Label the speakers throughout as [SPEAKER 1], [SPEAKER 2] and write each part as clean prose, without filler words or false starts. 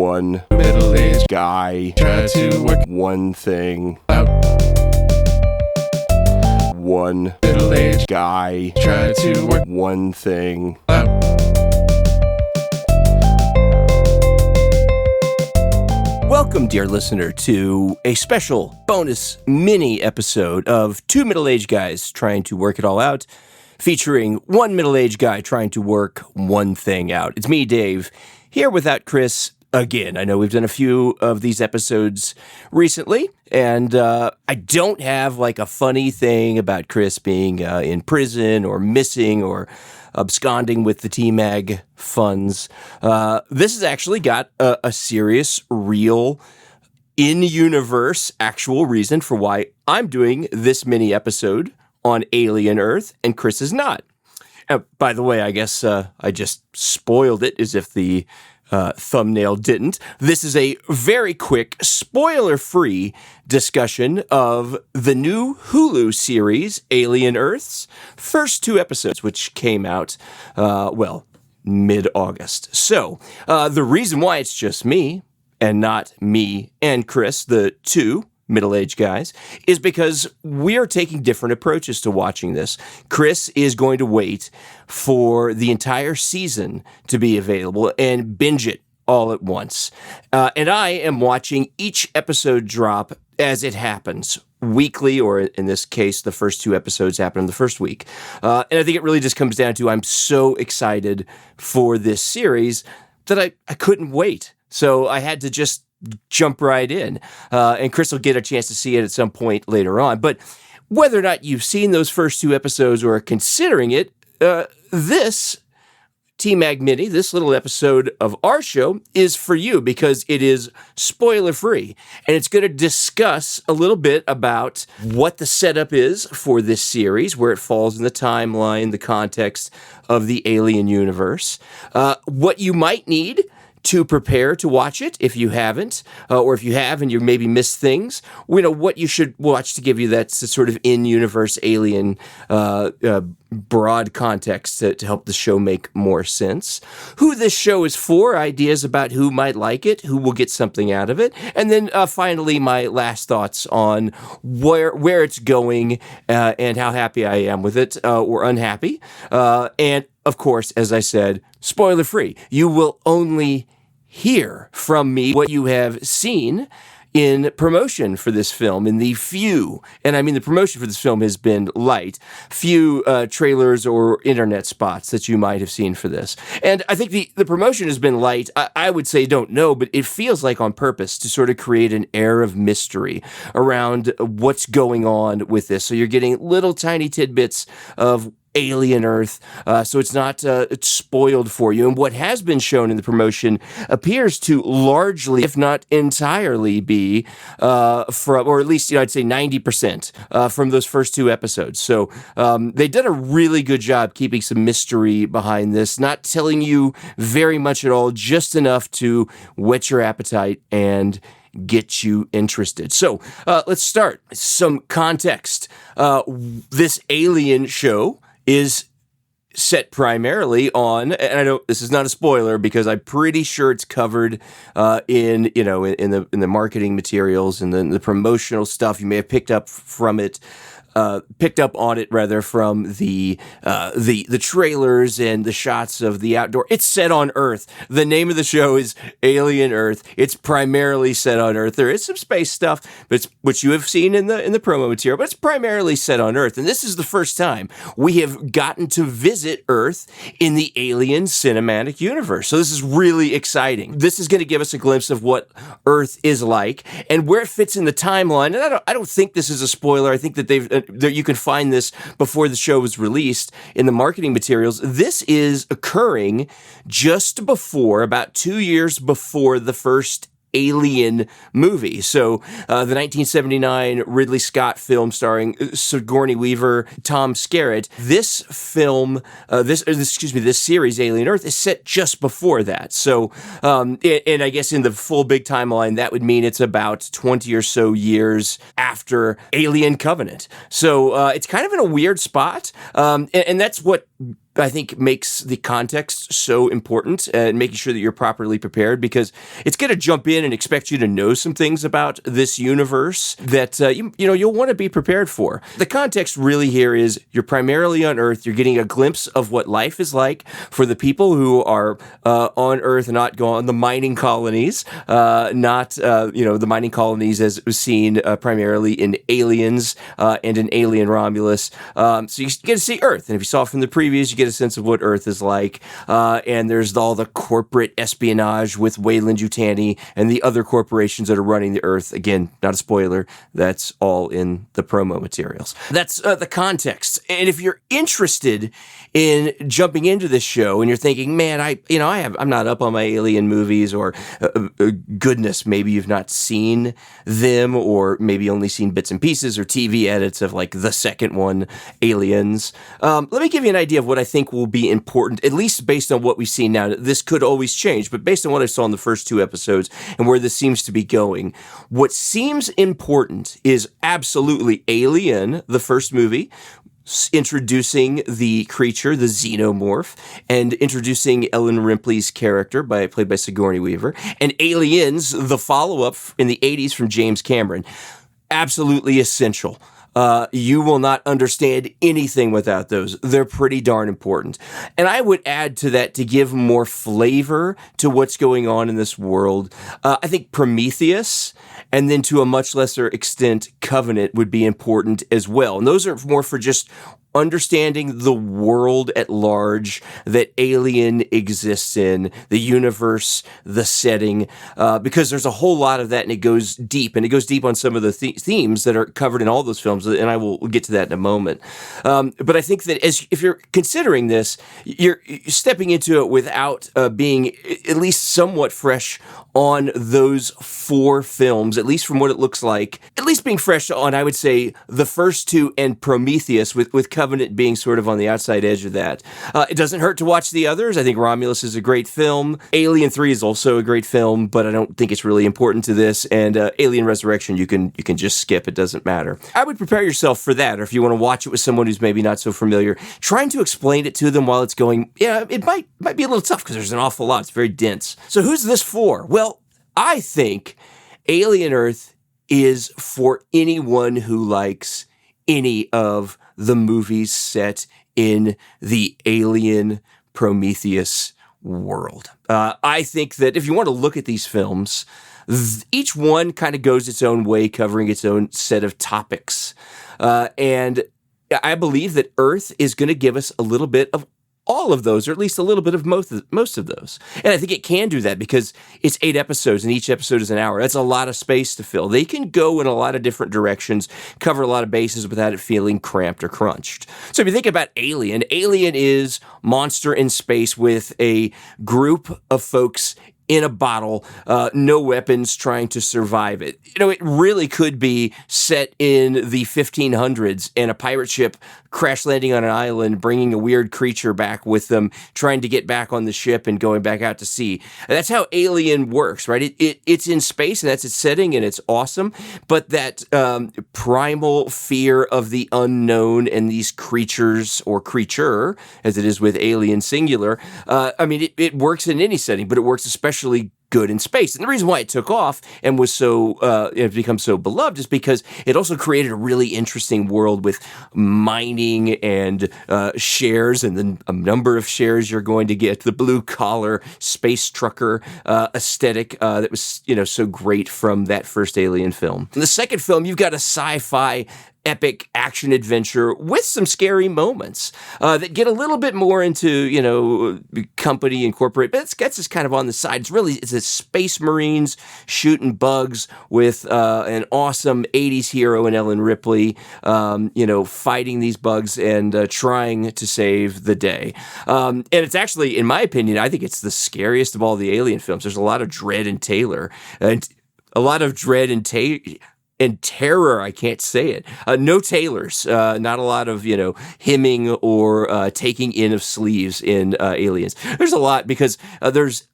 [SPEAKER 1] One middle-aged guy tried to work one thing out. One middle-aged guy tried to work one thing out. Welcome, dear listener, to a special bonus mini episode of Two Middle-Aged Guys Trying to Work It All Out, featuring one middle-aged guy trying to work one thing out. It's me, Dave, here without Chris again. I know we've done a few of these episodes recently, and I don't have like a funny thing about Chris being in prison or missing or absconding with the TMAG funds. This has actually got a serious, real, in-universe, actual reason for why I'm doing this mini episode on Alien Earth, and Chris is not. By the way, I guess I just spoiled it as if the thumbnail didn't. This is a very quick, spoiler-free discussion of the new Hulu series, Alien Earth's first two episodes, which came out, mid-August. So, the reason why it's just me, and not me and Chris, the two middle-aged guys, is because we are taking different approaches to watching this. Chris is going to wait for the entire season to be available and binge it all at once. And I am watching each episode drop as it happens, weekly, or in this case, the first two episodes happen in the first week. And I think it really just comes down to I'm so excited for this series that I couldn't wait. So I had to just jump right in. And Chris will get a chance to see it at some point later on. But whether or not you've seen those first two episodes or are considering it, this TMAG Mini, this little episode of our show, is for you because it is spoiler-free. And it's going to discuss a little bit about what the setup is for this series, where it falls in the timeline, the context of the Alien universe, what you might need to prepare to watch it if you haven't, or if you have and you maybe missed things, what you should watch to give you that sort of in-universe alien broad context to help the show make more sense, who this show is for, ideas about who might like it, who will get something out of it, and then finally my last thoughts on where it's going and how happy I am with it or unhappy. And of course, as I said, spoiler-free. You will only hear from me what you have seen in promotion for this film, in the few, and I mean the promotion for this film has been light, few trailers or internet spots that you might have seen for this. And I think the promotion has been light. I would say don't know, but it feels like on purpose to sort of create an air of mystery around what's going on with this. So you're getting little tiny tidbits of Alien Earth, so it's not it's spoiled for you. And what has been shown in the promotion appears to largely, if not entirely, be from, or at least I'd say 90% from those first two episodes. So they did a really good job keeping some mystery behind this, not telling you very much at all, just enough to whet your appetite and get you interested. So let's start. Some context. This Alien show is set primarily on, and I know this is not a spoiler because I'm pretty sure it's covered in the marketing materials and then the promotional stuff. You may have picked up on it from the trailers and the shots of the outdoor. It's set on Earth. The name of the show is Alien Earth. It's primarily set on Earth. There is some space stuff, but it's, which you have seen in the promo material, but it's primarily set on Earth. And this is the first time we have gotten to visit Earth in the Alien cinematic universe. So this is really exciting. This is going to give us a glimpse of what Earth is like and where it fits in the timeline. And I don't think this is a spoiler. I think that you can find this before the show was released in the marketing materials. This is occurring just before, about 2 years before the first Alien movie. So the 1979 Ridley Scott film starring Sigourney Weaver, Tom Skerritt. This film, this series, Alien Earth, is set just before that. So, and I guess in the full big timeline, that would mean it's about 20 or so years after Alien Covenant. So it's kind of in a weird spot, and that's what I think makes the context so important and making sure that you're properly prepared, because it's going to jump in and expect you to know some things about this universe that you'll want to be prepared for. The context really here is you're primarily on Earth. You're getting a glimpse of what life is like for the people who are on Earth, not go on the mining colonies, not the mining colonies as seen primarily in Aliens and in Alien Romulus. So you get to see Earth, and if you saw it from the previews, you get a sense of what Earth is like. And there's all the corporate espionage with Weyland Yutani and the other corporations that are running the Earth. Again, not a spoiler. That's all in the promo materials. That's the context. And if you're interested in jumping into this show and you're thinking, man, I'm not up on my Alien movies, or goodness, maybe you've not seen them, or maybe only seen bits and pieces or TV edits of like the second one, Aliens. Let me give you an idea of what I think will be important, at least based on what we've seen now. This could always change, but based on what I saw in the first 2 episodes and where this seems to be going, what seems important is absolutely Alien, the first movie, introducing the creature, the xenomorph, and introducing Ellen Ripley's character, played by Sigourney Weaver, and Aliens, the follow-up in the 80s from James Cameron. Absolutely essential. You will not understand anything without those. They're pretty darn important. And I would add to that, to give more flavor to what's going on in this world, I think Prometheus, and then to a much lesser extent, Covenant would be important as well. And those are more for just understanding the world at large that Alien exists in, the universe, the setting, because there's a whole lot of that, and it goes deep on some of the themes that are covered in all those films, and I will get to that in a moment. But I think that if you're considering this, you're stepping into it without being at least somewhat fresh on those 4 films, at least from what it looks like, at least being fresh on, I would say, the first 2 and Prometheus, with Covenant being sort of on the outside edge of that. It doesn't hurt to watch the others. I think Romulus is a great film. Alien 3 is also a great film, but I don't think it's really important to this. And Alien Resurrection, you can just skip. It doesn't matter. I would prepare yourself for that, or if you want to watch it with someone who's maybe not so familiar, trying to explain it to them while it's going, it might be a little tough because there's an awful lot. It's very dense. So who's this for? Well, I think Alien Earth is for anyone who likes any of the movies set in the Alien Prometheus world. I think that if you want to look at these films, each one kind of goes its own way, covering its own set of topics. And I believe that Earth is going to give us a little bit of all of those, or at least a little bit of most of those. And I think it can do that because it's 8 episodes and each episode is an hour. That's a lot of space to fill. They can go in a lot of different directions, cover a lot of bases without it feeling cramped or crunched. So if you think about Alien is monster in space with a group of folks in a bottle, no weapons, trying to survive it. It really could be set in the 1500s and a pirate ship crash landing on an island, bringing a weird creature back with them, trying to get back on the ship and going back out to sea. And that's how Alien works, right? It's in space, and that's its setting, and it's awesome. But that primal fear of the unknown and these creatures, or creature, as it is with Alien singular, it works in any setting, but it works especially good in space. And the reason why it took off and was so, it's become so beloved is because it also created a really interesting world with mining and shares, and then a number of shares you're going to get, the blue collar space trucker aesthetic that was, so great from that first Alien film. In the second film, you've got a sci-fi epic action adventure with some scary moments that get a little bit more into, company and corporate, but it gets us kind of on the side. It's a Space Marines shooting bugs with an awesome 80s hero in Ellen Ripley, fighting these bugs and trying to save the day. And it's actually, in my opinion, I think it's the scariest of all the Alien films. There's a lot of dread and terror, and terror, I can't say it. No tailors, not a lot of, hemming or taking in of sleeves in Aliens. There's a lot because there's,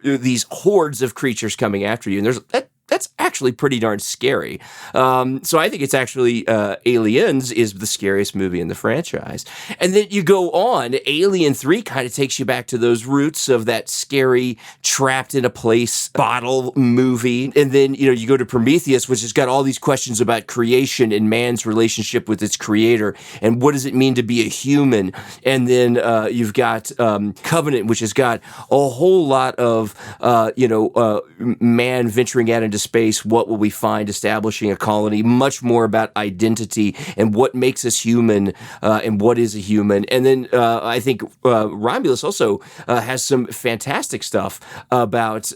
[SPEAKER 1] these hordes of creatures coming after you, and that's actually pretty darn scary. So I think it's actually Aliens is the scariest movie in the franchise. And then you go on, Alien 3 kind of takes you back to those roots of that scary, trapped in a place bottle movie. And then, you go to Prometheus, which has got all these questions about creation and man's relationship with its creator. And what does it mean to be a human? And then you've got Covenant, which has got a whole lot of, man venturing out into space. What will we find? Establishing a colony. Much more about identity and what makes us human and what is a human. And then I think Romulus also has some fantastic stuff about,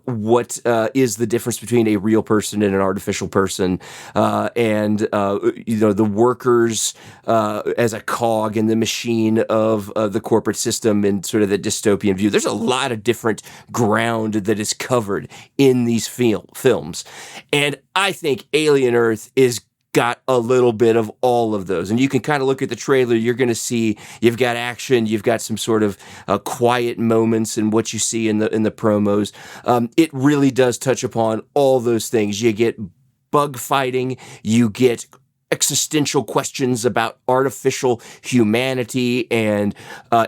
[SPEAKER 1] what is the difference between a real person and an artificial person, and the workers as a cog in the machine of the corporate system and sort of the dystopian view. There's a lot of different ground that is covered in these films. And I think Alien Earth is got a little bit of all of those. And you can kind of look at the trailer, you're going to see you've got action, you've got some sort of quiet moments in what you see in the promos. It really does touch upon all those things. You get bug fighting, you get existential questions about artificial humanity and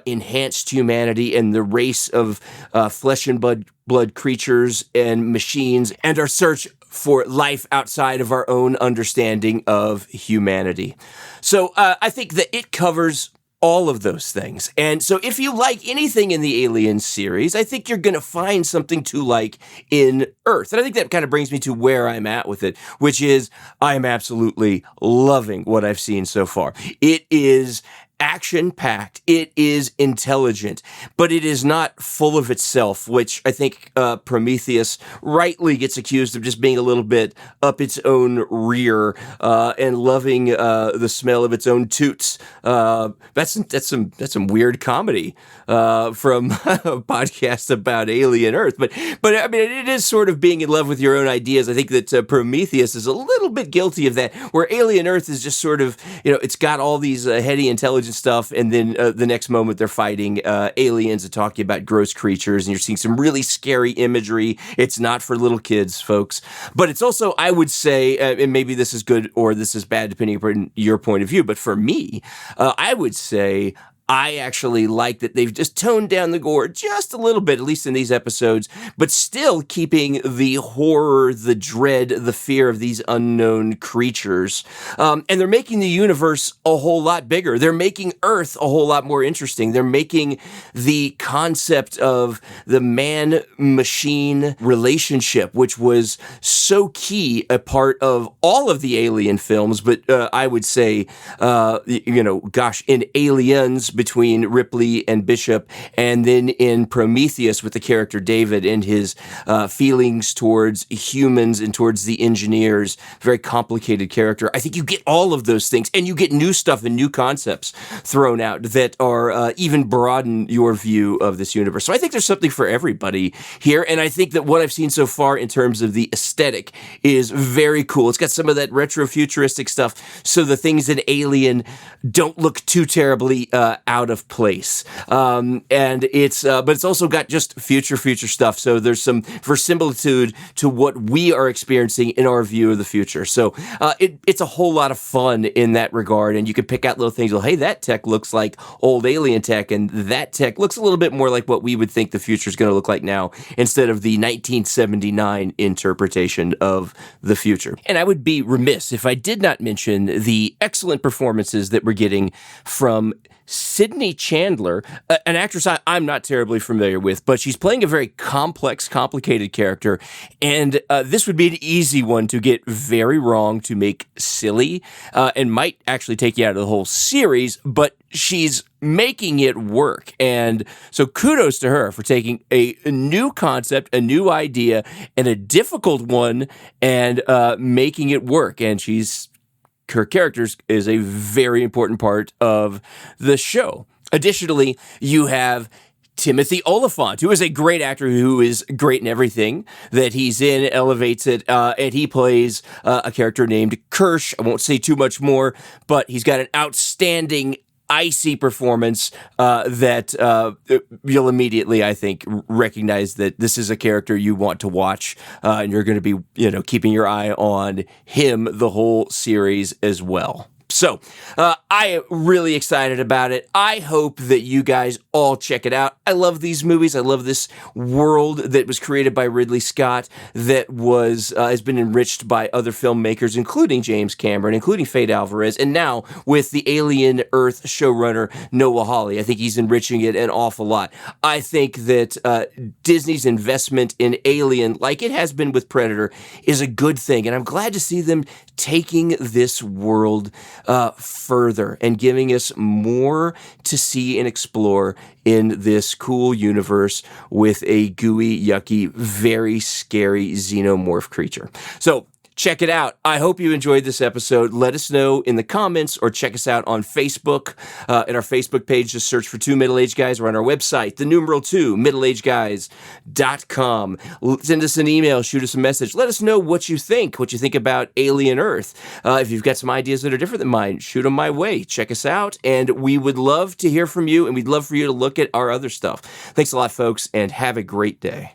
[SPEAKER 1] enhanced humanity and the race of flesh and blood creatures and machines, and our search for life outside of our own understanding of humanity. So I think that it covers all of those things. And so if you like anything in the Alien series, I think you're going to find something to like in Earth. And I think that kind of brings me to where I'm at with it, which is I am absolutely loving what I've seen so far. It is action-packed, it is intelligent, but it is not full of itself, which I think Prometheus rightly gets accused of just being a little bit up its own rear and loving the smell of its own toots. That's some weird comedy from a podcast about Alien Earth, but I mean it is sort of being in love with your own ideas. I think that Prometheus is a little bit guilty of that, where Alien Earth is just sort of it's got all these heady intelligence stuff, and then the next moment they're fighting aliens and talking about gross creatures, and you're seeing some really scary imagery. It's not for little kids, folks, but it's also, I would say, and maybe this is good or this is bad depending upon your point of view, but for me, I would say I actually like that they've just toned down the gore just a little bit, at least in these episodes, but still keeping the horror, the dread, the fear of these unknown creatures. And they're making the universe a whole lot bigger. They're making Earth a whole lot more interesting. They're making the concept of the man-machine relationship, which was so key a part of all of the Alien films, but I would say, in Aliens, between Ripley and Bishop, and then in Prometheus with the character David and his feelings towards humans and towards the engineers. Very complicated character. I think you get all of those things, and you get new stuff and new concepts thrown out that are even broaden your view of this universe. So I think there's something for everybody here, and I think that what I've seen so far in terms of the aesthetic is very cool. It's got some of that retro-futuristic stuff, so the things in Alien don't look too terribly out of place. And it's but it's also got just future stuff. So there's some verisimilitude to what we are experiencing in our view of the future. So it's a whole lot of fun in that regard. And you can pick out little things. Well, hey, that tech looks like old alien tech, and that tech looks a little bit more like what we would think the future is going to look like now, instead of the 1979 interpretation of the future. And I would be remiss if I did not mention the excellent performances that we're getting from Sydney Chandler, an actress I'm not terribly familiar with, but she's playing a very complex, complicated character, and this would be an easy one to get very wrong, to make silly, and might actually take you out of the whole series, but she's making it work. And so kudos to her for taking a new concept, a new idea, and a difficult one, and making it work. And her character is a very important part of the show. Additionally, you have Timothy Olyphant, who is a great actor, who is great in everything that he's in, elevates it, and he plays a character named Kirsch. I won't say too much more, but he's got an outstanding icy performance that you'll immediately, I think, recognize that this is a character you want to watch, and you're going to be, keeping your eye on him the whole series as well. So, I am really excited about it. I hope that you guys all check it out. I love these movies. I love this world that was created by Ridley Scott that has been enriched by other filmmakers, including James Cameron, including Fede Alvarez, and now with the Alien Earth showrunner Noah Hawley. I think he's enriching it an awful lot. I think that Disney's investment in Alien, like it has been with Predator, is a good thing, and I'm glad to see them taking this world further and giving us more to see and explore in this cool universe with a gooey, yucky, very scary xenomorph creature. So check it out. I hope you enjoyed this episode. Let us know in the comments or check us out on Facebook. At our Facebook page, just search for Two Middle-Aged Guys. We're on our website, the numeral 2, middleagedguys.com. Send us an email, shoot us a message. Let us know what you think about Alien Earth. If you've got some ideas that are different than mine, shoot them my way. Check us out, and we would love to hear from you, and we'd love for you to look at our other stuff. Thanks a lot, folks, and have a great day.